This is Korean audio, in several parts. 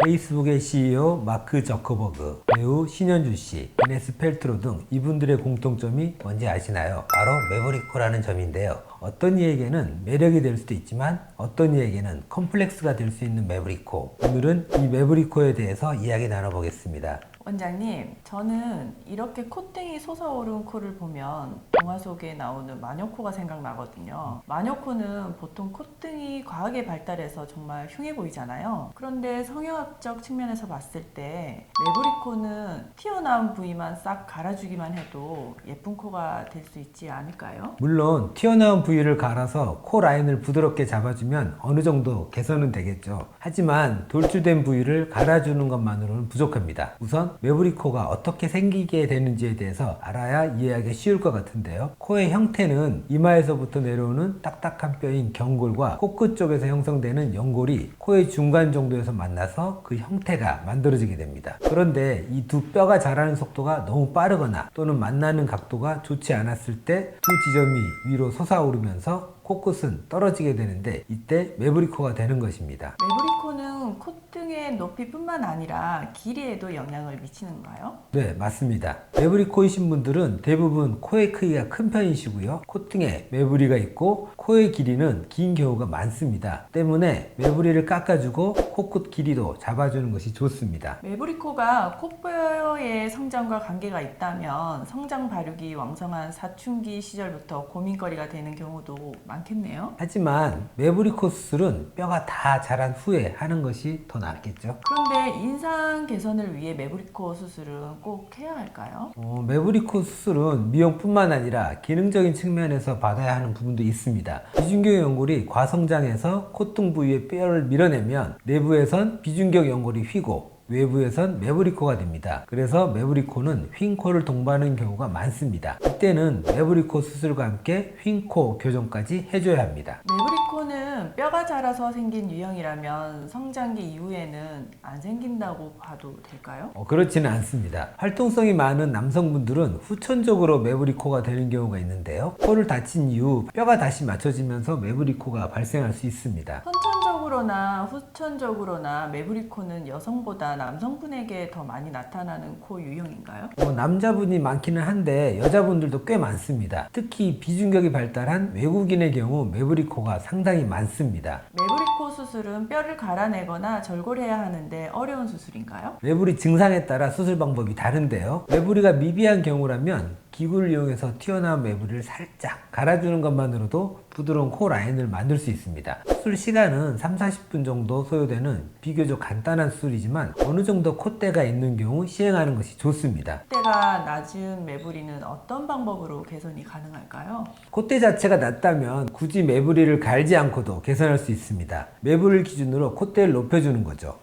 페이스북의 CEO 마크 저커버그, 배우 신현주 씨, 베네스 펠트로 등 이분들의 공통점이 뭔지 아시나요? 바로 매브리코라는 점인데요. 어떤 이에게는 매력이 될 수도 있지만 어떤 이에게는 컴플렉스가 될 수 있는 매브리코. 오늘은 이 매브리코에 대해서 이야기 나눠보겠습니다. 원장님, 저는 이렇게 콧등이 솟아오른 코를 보면 동화 속에 나오는 마녀코가 생각나거든요. 마녀코는 보통 콧등이 과하게 발달해서 정말 흉해 보이잖아요. 그런데 성형학적 측면에서 봤을 때 매부리코는 튀어나온 부위만 싹 갈아주기만 해도 예쁜 코가 될 수 있지 않을까요? 물론 튀어나온 부위를 갈아서 코 라인을 부드럽게 잡아주면 어느 정도 개선은 되겠죠. 하지만 돌출된 부위를 갈아주는 것만으로는 부족합니다. 우선 매부리코가 어떻게 생기게 되는지에 대해서 알아야 이해하기 쉬울 것 같은데요. 코의 형태는 이마에서부터 내려오는 딱딱한 뼈인 경골과 코끝 쪽에서 형성되는 연골이 코의 중간 정도에서 만나서 그 형태가 만들어지게 됩니다. 그런데 이 두 뼈가 자라는 속도가 너무 빠르거나 또는 만나는 각도가 좋지 않았을 때 두 지점이 위로 솟아오르면서 코끝은 떨어지게 되는데 이때 매부리코가 되는 것입니다. 매부리코는 콧등의 높이뿐만 아니라 길이에도 영향을 미치는가요? 네, 맞습니다. 매부리코이신 분들은 대부분 코의 크기가 큰 편이시고요. 콧등에 매부리가 있고 코의 길이는 긴 경우가 많습니다. 때문에 매부리를 깎아주고 코끝 길이도 잡아주는 것이 좋습니다. 매부리코가 콧뼈의 성장과 관계가 있다면 성장 발육이 왕성한 사춘기 시절부터 고민거리가 되는 경우도 많겠네요. 하지만 매부리코 수술은 뼈가 다 자란 후에 하는 것이 더 낫겠죠. 그런데 인상 개선을 위해 매부리코 수술은 꼭 해야 할까요? 매부리코 수술은 미용뿐만 아니라 기능적인 측면에서 받아야 하는 부분도 있습니다. 비중격 연골이 과성장해서 콧등 부위의 뼈를 밀어내면 내부에선 비중격 연골이 휘고 외부에선 매부리코가 됩니다. 그래서 매부리코는 휜 코를 동반하는 경우가 많습니다. 이때는 매부리코 수술과 함께 휜 코 교정까지 해줘야 합니다. 매부리코는 뼈가 자라서 생긴 유형이라면 성장기 이후에는 안 생긴다고 봐도 될까요? 그렇지는 않습니다. 활동성이 많은 남성분들은 후천적으로 매부리코가 되는 경우가 있는데요. 코를 다친 이후 뼈가 다시 맞춰지면서 매부리코가 발생할 수 있습니다. 선천적으로나 후천적으로나 매부리코는 여성보다 남성분에게 더 많이 나타나는 코 유형인가요? 남자분이 많기는 한데 여자분들도 꽤 많습니다. 특히 비중격이 발달한 외국인의 경우 매부리코가 상당히 많습니다. 매부리코 수술은 뼈를 갈아내거나 절골해야 하는데 어려운 수술인가요? 매부리 증상에 따라 수술 방법이 다른데요. 매부리가 미비한 경우라면 기구를 이용해서 튀어나온 매부리를 살짝 갈아주는 것만으로도 부드러운 코 라인을 만들 수 있습니다. 수술 시간은 3-40분 정도 소요되는 비교적 간단한 수술이지만 어느 정도 콧대가 있는 경우 시행하는 것이 좋습니다. 콧대가 낮은 매부리는 어떤 방법으로 개선이 가능할까요? 콧대 자체가 낮다면 굳이 매부리를 갈지 않고도 개선할 수 있습니다. 매부리를 기준으로 콧대를 높여주는 거죠.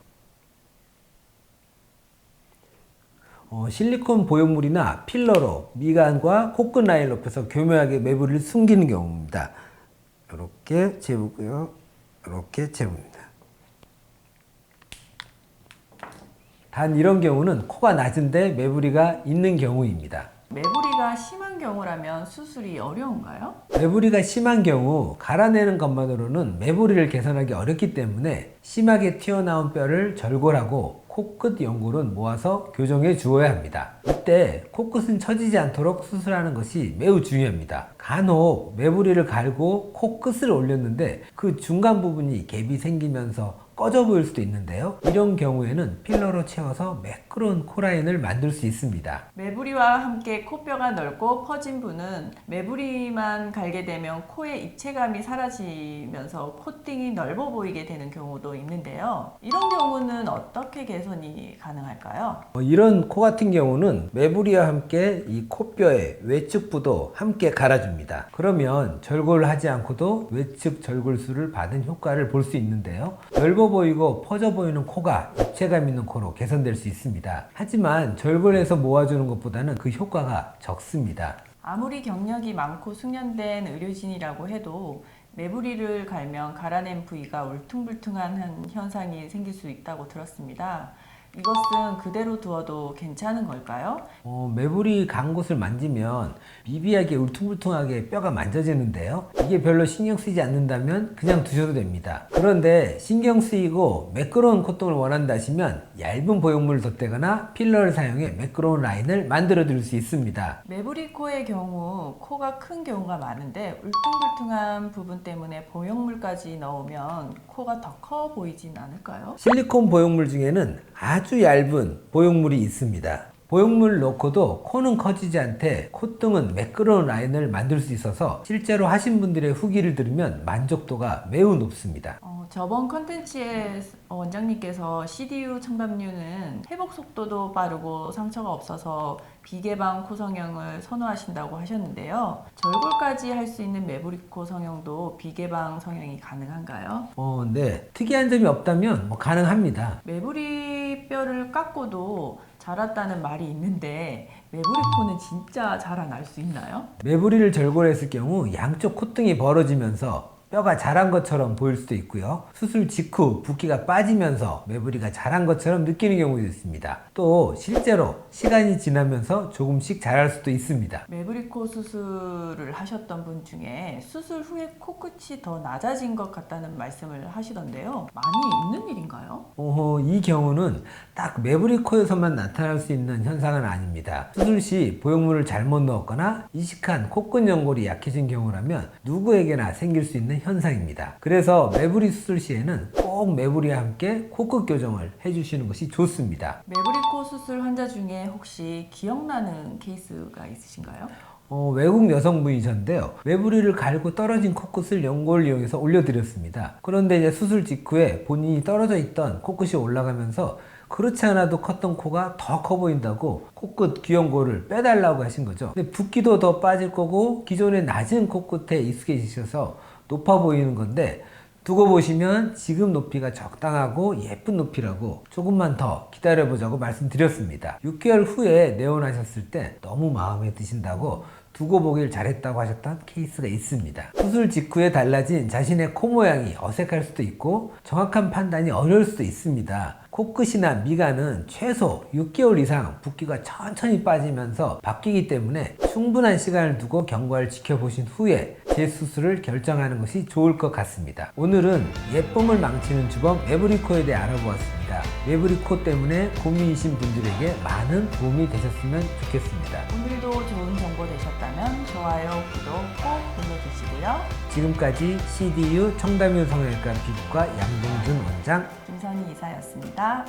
실리콘 보형물이나 필러로 미간과 코끝 라인을 높여서 교묘하게 매부리를 숨기는 경우입니다. 이렇게 재우고요. 이렇게 재웁니다. 단 이런 경우는 코가 낮은데 매부리가 있는 경우입니다. 매부리가 심한 경우라면 수술이 어려운가요? 매부리가 심한 경우 갈아내는 것만으로는 매부리를 개선하기 어렵기 때문에 심하게 튀어나온 뼈를 절골하고 코끝 연골은 모아서 교정해 주어야 합니다. 이때 코끝은 처지지 않도록 수술하는 것이 매우 중요합니다. 간혹 매부리를 갈고 코끝을 올렸는데 그 중간 부분이 갭이 생기면서 꺼져 보일 수도 있는데요. 이런 경우에는 필러로 채워서 매끄러운 코라인을 만들 수 있습니다. 매부리와 함께 코뼈가 넓고 퍼진 분은 매부리만 갈게 되면 코의 입체감이 사라지면서 콧등이 넓어 보이게 되는 경우도 있는데요. 이런 경우는 어떻게 개선이 가능할까요? 이런 코 같은 경우는 매부리와 함께 이 코뼈의 외측부도 함께 갈아줍니다. 그러면 절골을 하지 않고도 외측 절골술을 받은 효과를 볼 수 있는데요. 넓어 보이고 퍼져 보이는 코가 입체감 있는 코로 개선될 수 있습니다. 하지만 절골해서 모아주는 것보다는 그 효과가 적습니다. 아무리 경력이 많고 숙련된 의료진이라고 해도 매부리를 갈면 갈아낸 부위가 울퉁불퉁한 현상이 생길 수 있다고 들었습니다. 이것은 그대로 두어도 괜찮은 걸까요? 매부리 간 곳을 만지면 미비하게 울퉁불퉁하게 뼈가 만져지는데요. 이게 별로 신경 쓰이지 않는다면 그냥 두셔도 됩니다. 그런데 신경 쓰이고 매끄러운 콧등을 원한다 하시면 얇은 보형물을 덧대거나 필러를 사용해 매끄러운 라인을 만들어 드릴 수 있습니다. 매부리 코의 경우 코가 큰 경우가 많은데 울퉁불퉁한 부분 때문에 보형물까지 넣으면 코가 더 커 보이진 않을까요? 실리콘 보형물 중에는 아주 얇은 보형물이 있습니다. 보형물 넣고도 코는 커지지 않되 콧등은 매끄러운 라인을 만들 수 있어서 실제로 하신 분들의 후기를 들으면 만족도가 매우 높습니다. 저번 컨텐츠에 원장님께서 CDU 청담류는 회복 속도도 빠르고 상처가 없어서 비개방 코 성형을 선호하신다고 하셨는데요. 절골까지 할 수 있는 매부리 코 성형도 비개방 성형이 가능한가요? 네. 특이한 점이 없다면 가능합니다. 매부리 뼈를 깎고도 자랐다는 말이 있는데 매부리 코는 진짜 자라날 수 있나요? 매부리를 절골했을 경우 양쪽 콧등이 벌어지면서 뼈가 자란 것처럼 보일 수도 있고요. 수술 직후 붓기가 빠지면서 매부리가 자란 것처럼 느끼는 경우도 있습니다. 또 실제로 시간이 지나면서 조금씩 자랄 수도 있습니다. 매부리 코 수술을 하셨던 분 중에 수술 후에 코끝이 더 낮아진 것 같다는 말씀을 하시던데요. 많이 있는 일인가요? 이 경우는 딱 매부리 코에서만 나타날 수 있는 현상은 아닙니다. 수술 시 보형물을 잘못 넣었거나 이식한 코끝 연골이 약해진 경우라면 누구에게나 생길 수 있는 현상입니다. 그래서 매부리 수술 시에는 꼭 매부리와 함께 코끝 교정을 해주시는 것이 좋습니다. 매부리 코 수술 환자 중에 혹시 기억나는 케이스가 있으신가요? 외국 여성분이셨는데요. 매부리를 갈고 떨어진 코끝을 연골을 이용해서 올려드렸습니다. 그런데 이제 수술 직후에 본인이 떨어져 있던 코끝이 올라가면서 그렇지 않아도 컸던 코가 더 커 보인다고 코끝 귀연골을 빼달라고 하신 거죠. 근데 붓기도 더 빠질 거고 기존의 낮은 코끝에 익숙해지셔서 높아 보이는 건데 두고 보시면 지금 높이가 적당하고 예쁜 높이라고 조금만 더 기다려보자고 말씀드렸습니다. 6개월 후에 내원하셨을 때 너무 마음에 드신다고 두고 보길 잘했다고 하셨던 케이스가 있습니다. 수술 직후에 달라진 자신의 코 모양이 어색할 수도 있고 정확한 판단이 어려울 수도 있습니다. 코끝이나 미간은 최소 6개월 이상 붓기가 천천히 빠지면서 바뀌기 때문에 충분한 시간을 두고 경과를 지켜보신 후에 재수술을 결정하는 것이 좋을 것 같습니다. 오늘은 예쁨을 망치는 주범 매부리 코에 대해 알아보았습니다. 매부리 코 때문에 고민이신 분들에게 많은 도움이 되셨으면 좋겠습니다. 오늘도 좋은 정보 되셨다면 좋아요, 구독 꼭 눌러주시고요. 지금까지 CDU 청담유 성형외과 피부과 양동준 원장, 김선희 이사였습니다.